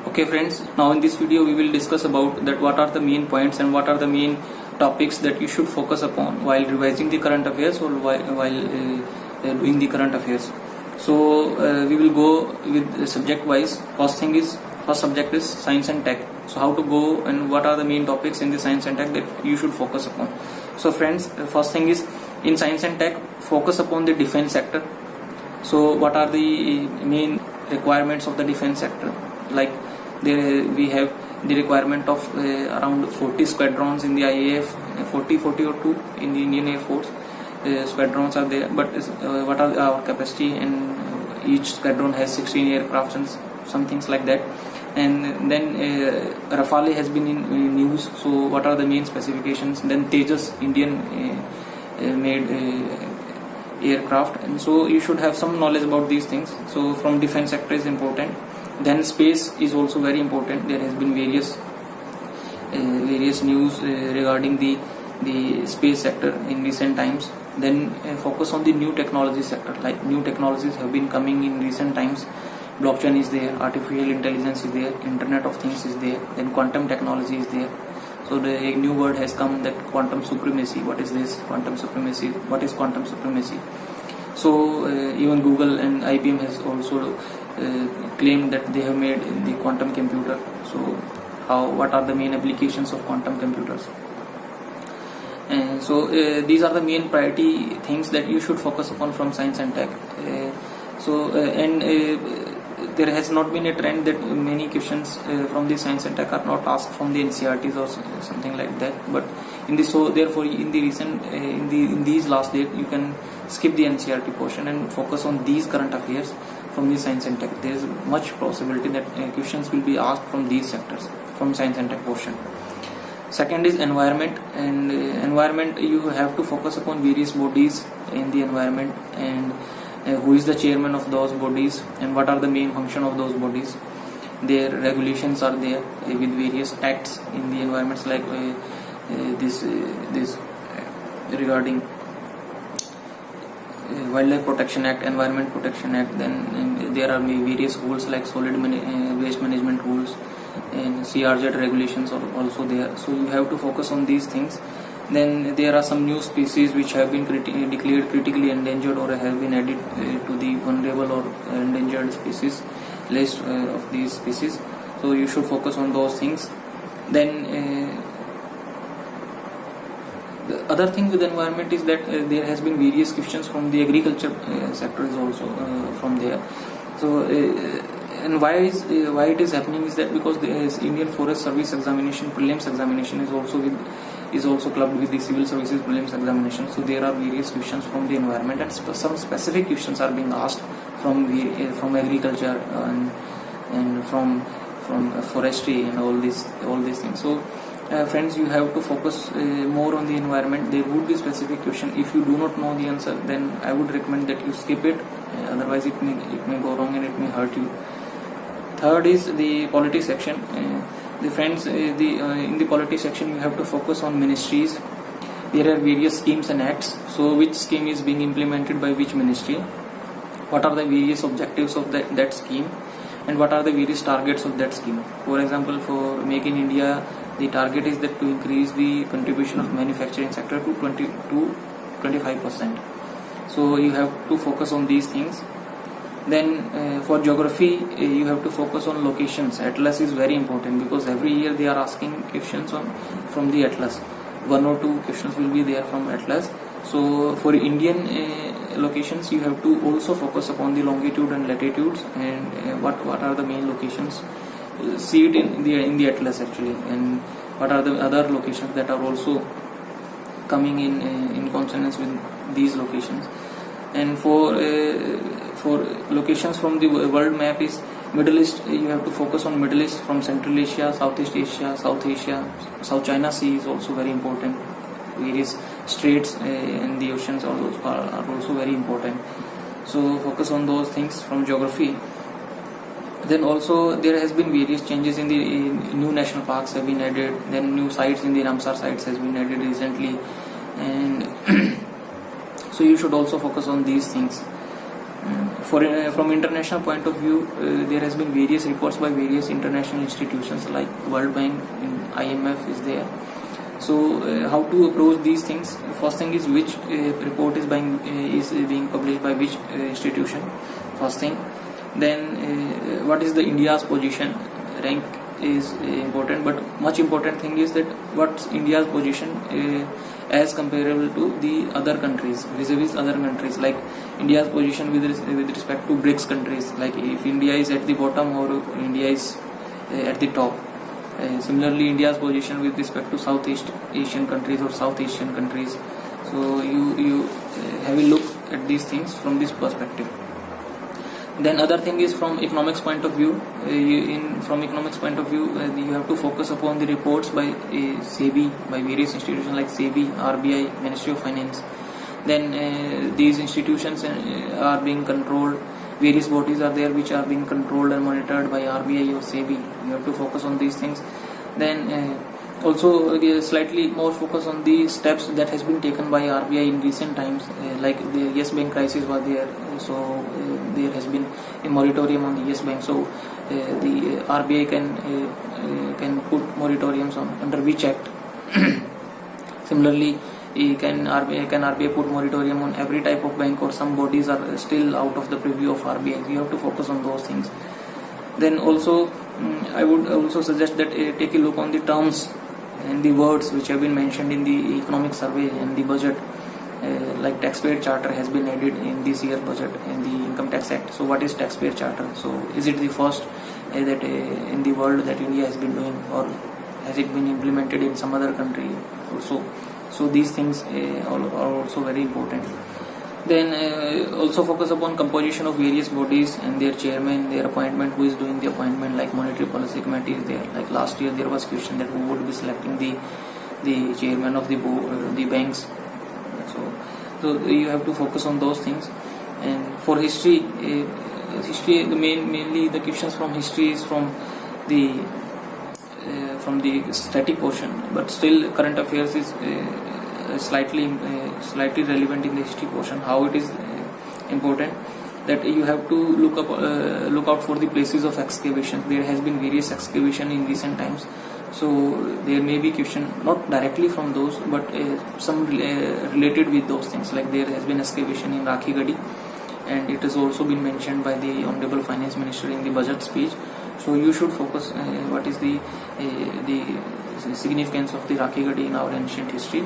Okay friends, now in this video we will discuss about that what are the main points and what are the main topics that you should focus upon while revising the current affairs or while doing the current affairs. So we will go with subject wise. First subject is science and tech. So how to go and what are the main topics in the science and tech that you should focus upon. So friends, first thing is in science and tech, focus upon the defense sector. So what are the main requirements of the defense sector? Like we have the requirement of around 40 squadrons in the IAF, 40 or 2 in the Indian Air Force. Squadrons are there, but what are our capacity? And each squadron has 16 aircrafts and some things like that. And then Rafale has been in news. So what are the main specifications? Then Tejas, Indian made aircraft, and so you should have some knowledge about these things. So from defense sector is important. Then space is also very important. There has been various news regarding the space sector in recent times. Then focus on the new technology sector. Like new technologies have been coming in recent times. Blockchain is there, artificial intelligence is there, Internet of Things is there, then quantum technology is there. So a new word has come, that quantum supremacy. What is this? Quantum supremacy. What is quantum supremacy? So even Google and IBM has also claimed that they have made the quantum computer. So what are the main applications of quantum computers? So these are the main priority things that you should focus upon from science and tech. There has not been a trend that many questions from the science and tech are not asked from the NCERTs or something like that. But in these last days, you can skip the NCERT portion and focus on these current affairs from the science and tech. There is much possibility that questions will be asked from these sectors from science and tech portion. Second is environment, and environment you have to focus upon various bodies in the environment, and who is the chairman of those bodies and what are the main function of those bodies. Their regulations are there with various acts in the environments, like this regarding Wildlife Protection Act, Environment Protection Act. Then there are various rules like solid waste management rules, and CRZ regulations are also there. So you have to focus on these things. Then there are some new species which have been declared critically endangered or have been added to the vulnerable or endangered species list of these species. So you should focus on those things. Then the other thing with the environment is that there has been various questions from the agriculture sector is also from there. So and why it is happening is that because the Indian Forest Service examination, prelims examination is also clubbed with the civil services prelims examination. So there are various questions from the environment, and some specific questions are being asked from agriculture and from forestry and all these things. So friends, you have to focus more on the environment. There would be specific question. If you do not know the answer, then I would recommend that you skip it. Otherwise it may go wrong and it may hurt you. Third is the polity section. In the polity section, you have to focus on ministries. There are various schemes and acts. So which scheme is being implemented by which ministry? What are the various objectives of that scheme? And what are the various targets of that scheme? For example, for Make in India, the target is that to increase the contribution of manufacturing sector to 25%. So you have to focus on these things. Then for geography, you have to focus on locations. Atlas is very important because every year they are asking questions from the Atlas. 1 or 2 questions will be there from Atlas. So for Indian locations, you have to also focus upon the longitude and latitudes, and what are the main locations. See it in the Atlas actually, and what are the other locations that are also coming in consonance with these locations. And for locations from the world map is Middle East. You have to focus on Middle East, from Central Asia, Southeast Asia, South Asia. South China Sea is also very important. Various straits and the oceans are also very important. So focus on those things from geography. Then also there has been various changes in the new national parks have been added. Then new sites in the Ramsar sites has been added recently, and so you should also focus on these things. From international point of view, there has been various reports by various international institutions like World Bank and IMF is there. So how to approach these things? First thing is which report is being published by which institution. First thing. Then what is the India's position? Rank is important, but much important thing is that what's India's position as comparable to the other countries, vis-a-vis other countries, like India's position with respect to BRICS countries, like if India is at the bottom or India is at the top. Similarly, India's position with respect to Southeast Asian countries or South Asian countries. So you have a look at these things from this perspective. Then other thing is from economics point of view. From economics point of view, you have to focus upon the reports by SEBI, by various institutions like SEBI, RBI, Ministry of Finance. Then these institutions are being controlled. Various bodies are there which are being controlled and monitored by RBI or SEBI. You have to focus on these things. Then also slightly more focus on the steps that has been taken by RBI in recent times, like the Yes Bank crisis was there, so there has been a moratorium on the Yes Bank. So the RBI can put moratoriums on under which act. Similarly, can RBI put moratorium on every type of bank, or some bodies are still out of the preview of RBI. You have to focus on those things. Then also I would also suggest that take a look on the terms and the words which have been mentioned in the economic survey and the budget, like taxpayer charter has been added in this year's budget in the Income Tax Act. So what is taxpayer charter? So is it the first that in the world that India has been doing, or has it been implemented in some other country also? So these things are also very important. Then also focus upon composition of various bodies and their chairman, their appointment, who is doing the appointment, like monetary policy committee is there. Like last year there was question that who would be selecting the chairman of the banks. So you have to focus on those things. And for history, mainly the questions from history is from the static portion, but still current affairs is slightly relevant in the history portion. How it is important that you have to look out for the places of excavation. There has been various excavation in recent times, so there may be question not directly from those, but some related with those things. Like there has been excavation in Rakhi Gadi, and it has also been mentioned by the Honorable Finance Minister in the budget speech. So you should focus what is the significance of the Rakhi Gadi in our ancient history.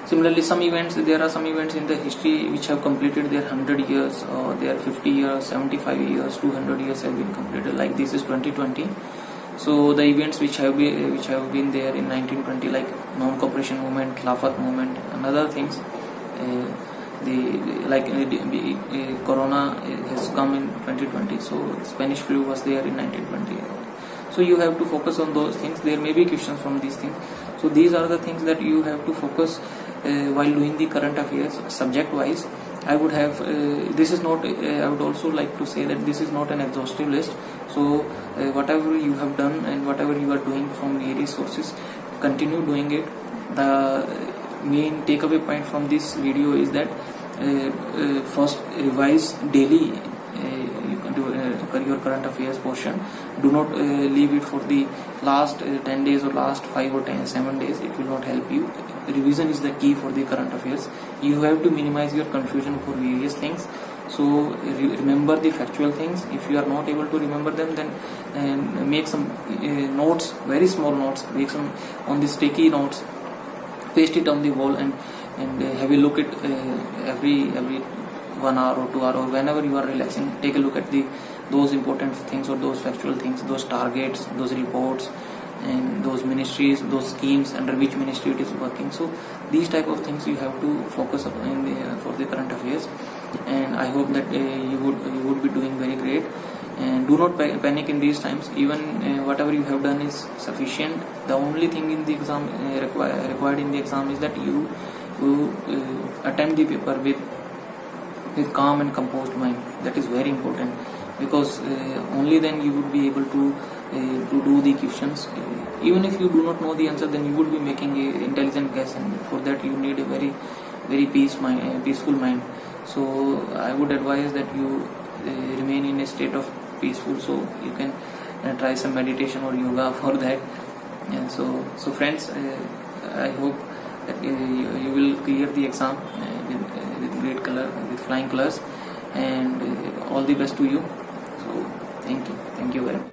Similarly, there are some events in the history which have completed their 100 years, or their 50 years, 75 years, 200 years have been completed. Like this is 2020. So the events which have been there in 1920, like non-cooperation movement, Khilafat movement, and other things. Corona has come in 2020. So Spanish flu was there in 1920. So you have to focus on those things. There may be questions from these things. So these are the things that you have to focus while doing the current affairs subject wise. I would have this is not I would also like to say that this is not an exhaustive list. So whatever you have done and whatever you are doing from various sources, continue doing it. The main takeaway point from this video is that first revise daily your current affairs portion. Do not leave it for the last 10 days or last 5 or 7 days. It will not help you. Revision is the key for the current affairs. You have to minimize your confusion for various things. So remember the factual things. If you are not able to remember them, then make some notes, very small notes. Make some on the sticky notes, paste it on the wall, and have a look at every 1 hour or 2 hours, or whenever you are relaxing. Take a look at those important things, or those factual things, those targets, those reports, and those ministries, those schemes under which ministry it is working. So these type of things you have to focus on for the current affairs. And I hope that you would be doing very great. And do not panic in these times. Even whatever you have done is sufficient. The only thing in the exam required in the exam is that you attempt the paper with calm and composed mind. That is very important, because only then you would be able to do the questions. Even if you do not know the answer, then you would be making a intelligent guess, and for that you need a very peaceful mind. So I would advise that you remain in a state of peaceful, so you can try some meditation or yoga for that. And so friends, I hope that you will clear the exam with great color, with flying colors, and all the best to you. So thank you very much.